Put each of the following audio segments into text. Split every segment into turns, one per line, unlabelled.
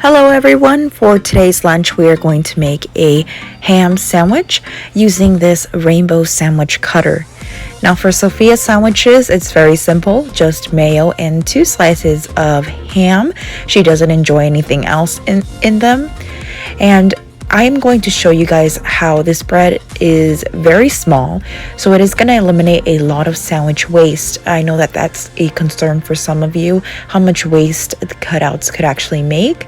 Hello everyone, for today's lunch we are going to make a ham sandwich using this rainbow sandwich cutter. Now for Sophia's sandwiches, it's very simple, just mayo and 2 slices of ham. She doesn't enjoy anything else in them. And I am going to show you guys how this bread is very small, so it is going to eliminate a lot of sandwich waste. I know that that's a concern for some of you, how much waste the cutouts could actually make.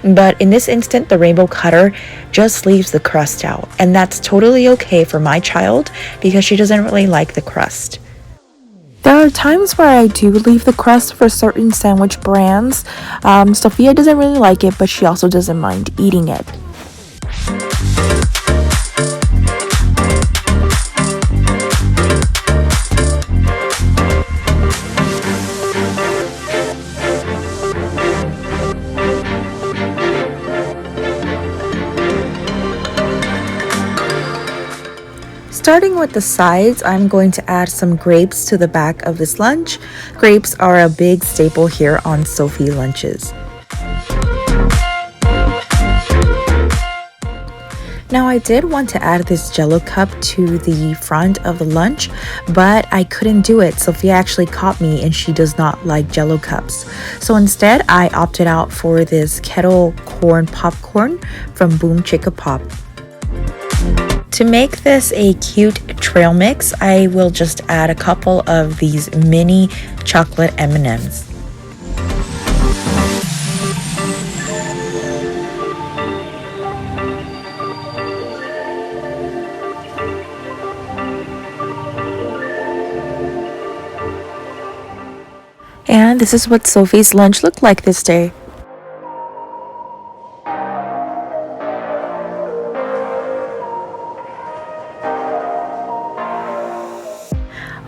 But in this instant, the rainbow cutter just leaves the crust out, and that's totally okay for my child because she doesn't really like the crust. There are times where I do leave the crust for certain sandwich brands. Sophia doesn't really like it, but she also doesn't mind eating it. Starting with the sides, I'm going to add some grapes to the back of this lunch. Grapes are a big staple here on Sophie lunches. Now I did want to add this Jello cup to the front of the lunch, but I couldn't do it. Sophia actually caught me and she does not like Jello cups. So instead, I opted out for this kettle corn popcorn from Boom Chicka Pop. To make this a cute trail mix, I will just add a couple of these mini chocolate M&Ms. And this is what Sophie's lunch looked like this day.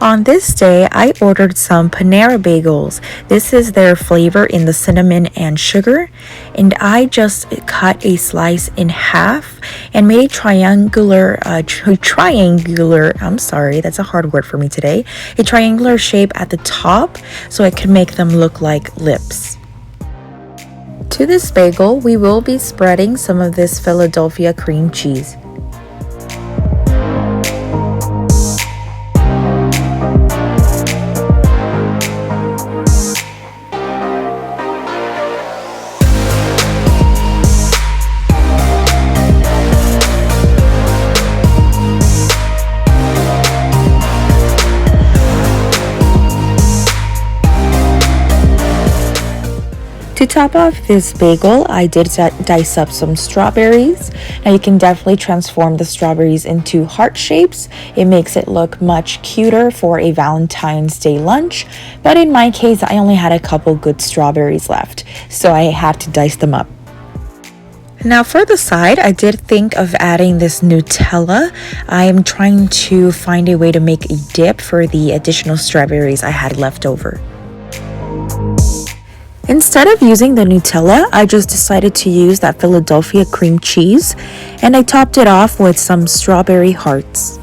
On this day, I ordered some Panera Bagels. This is their flavor in the cinnamon and sugar. And I just cut a slice in half and made a triangular, I'm sorry, that's a hard word for me today. A triangular shape at the top so it can make them look like lips. To this bagel, we will be spreading some of this Philadelphia cream cheese. To top off this bagel, I did dice up some strawberries. Now you can definitely transform the strawberries into heart shapes. It makes it look much cuter for a Valentine's Day lunch. But in my case, I only had a couple good strawberries left, so I had to dice them up. Now for the side, I did think of adding this Nutella. I am trying to find a way to make a dip for the additional strawberries I had left over. Instead of using the Nutella, I just decided to use that Philadelphia cream cheese, and I topped it off with some strawberry hearts.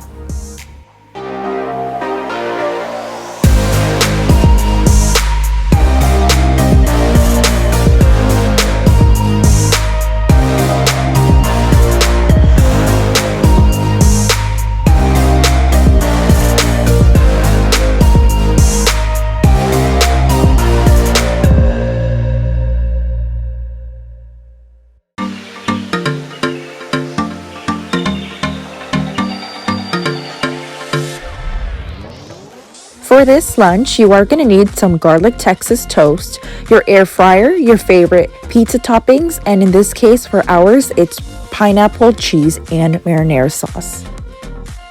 For this lunch, you are going to need some garlic Texas toast, your air fryer, your favorite pizza toppings, and in this case for ours, it's pineapple, cheese, and marinara sauce.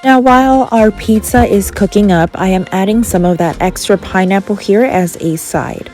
Now while our pizza is cooking up, I am adding some of that extra pineapple here as a side.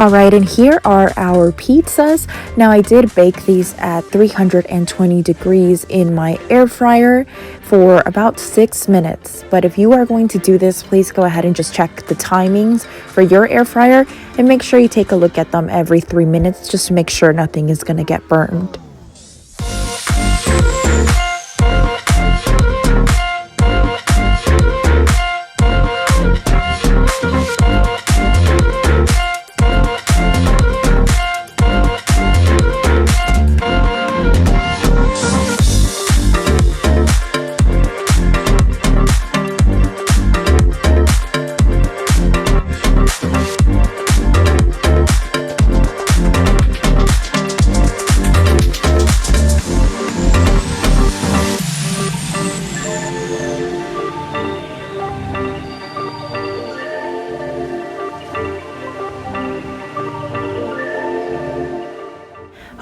Alright, and here are our pizzas. Now I did bake these at 320 degrees in my air fryer for about 6 minutes. But if you are going to do this, please go ahead and just check the timings for your air fryer and make sure you take a look at them every 3 minutes just to make sure nothing is going to get burned.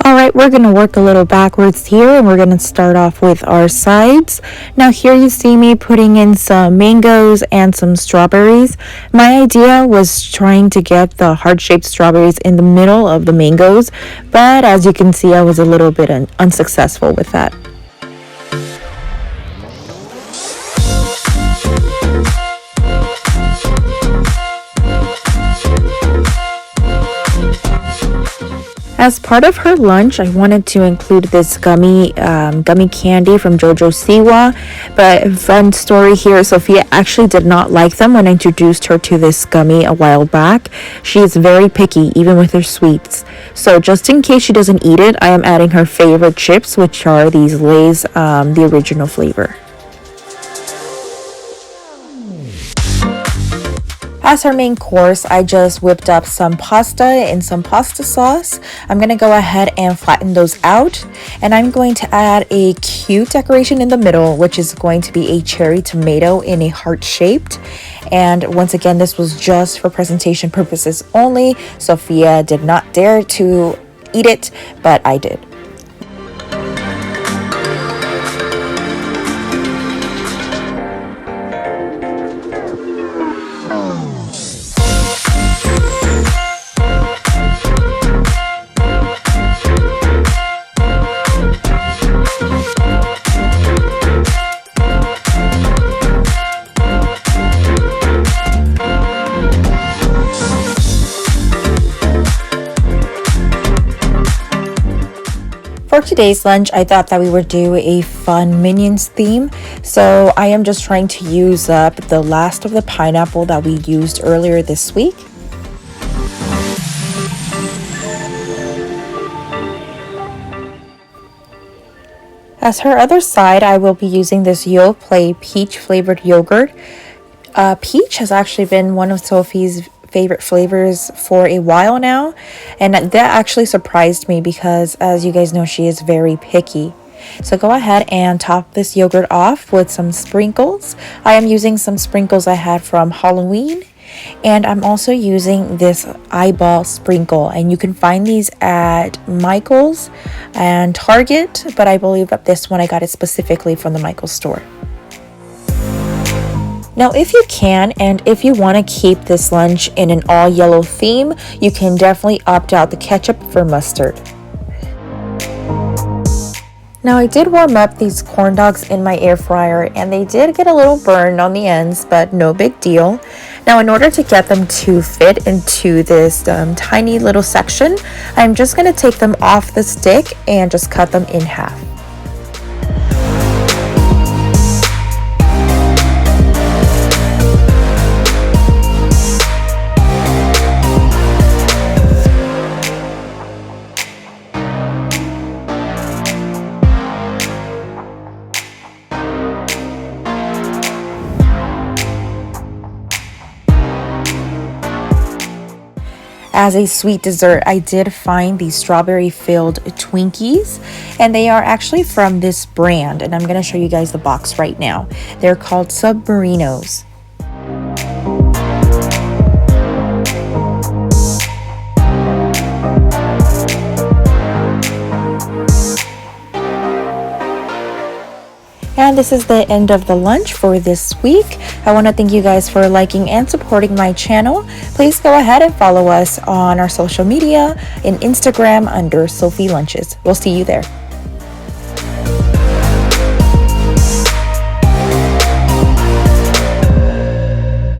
Alright, we're going to work a little backwards here and we're going to start off with our sides. Now here you see me putting in some mangoes and some strawberries. My idea was trying to get the heart-shaped strawberries in the middle of the mangoes, but as you can see I was a little bit unsuccessful with that. As part of her lunch, I wanted to include this gummy candy from Jojo Siwa, but fun story here, Sophia actually did not like them when I introduced her to this gummy a while back. She is very picky, even with her sweets. So just in case she doesn't eat it, I am adding her favorite chips, which are these Lay's, the original flavor. As our main course, I just whipped up some pasta and some pasta sauce. I'm going to go ahead and flatten those out. And I'm going to add a cute decoration in the middle, which is going to be a cherry tomato in a heart shaped. And once again, this was just for presentation purposes only. Sophia did not dare to eat it, but I did. For today's lunch, I thought that we would do a fun Minions theme. So I am just trying to use up the last of the pineapple that we used earlier this week. As her other side, I will be using this Yoplait peach flavored yogurt. Peach has actually been one of Sophie's favorite flavors for a while now, and that actually surprised me because, as you guys know, she is very picky. So go ahead and top this yogurt off with some sprinkles. I am using some sprinkles I had from Halloween, and I'm also using this eyeball sprinkle, and you can find these at Michael's and Target, but I believe that this one I got it specifically from the Michael's store. Now, if you can, and if you want to keep this lunch in an all yellow theme, you can definitely opt out the ketchup for mustard. Now, I did warm up these corn dogs in my air fryer, and they did get a little burned on the ends, but no big deal. Now, in order to get them to fit into this tiny little section, I'm just going to take them off the stick and just cut them in half. As a sweet dessert, I did find these strawberry-filled Twinkies, and they are actually from this brand, and I'm going to show you guys the box right now. They're called Submarinos. And this is the end of the lunch for this week. I want to thank you guys for liking and supporting my channel. Please go ahead and follow us on our social media in Instagram under Sophie Lunches. We'll see you there.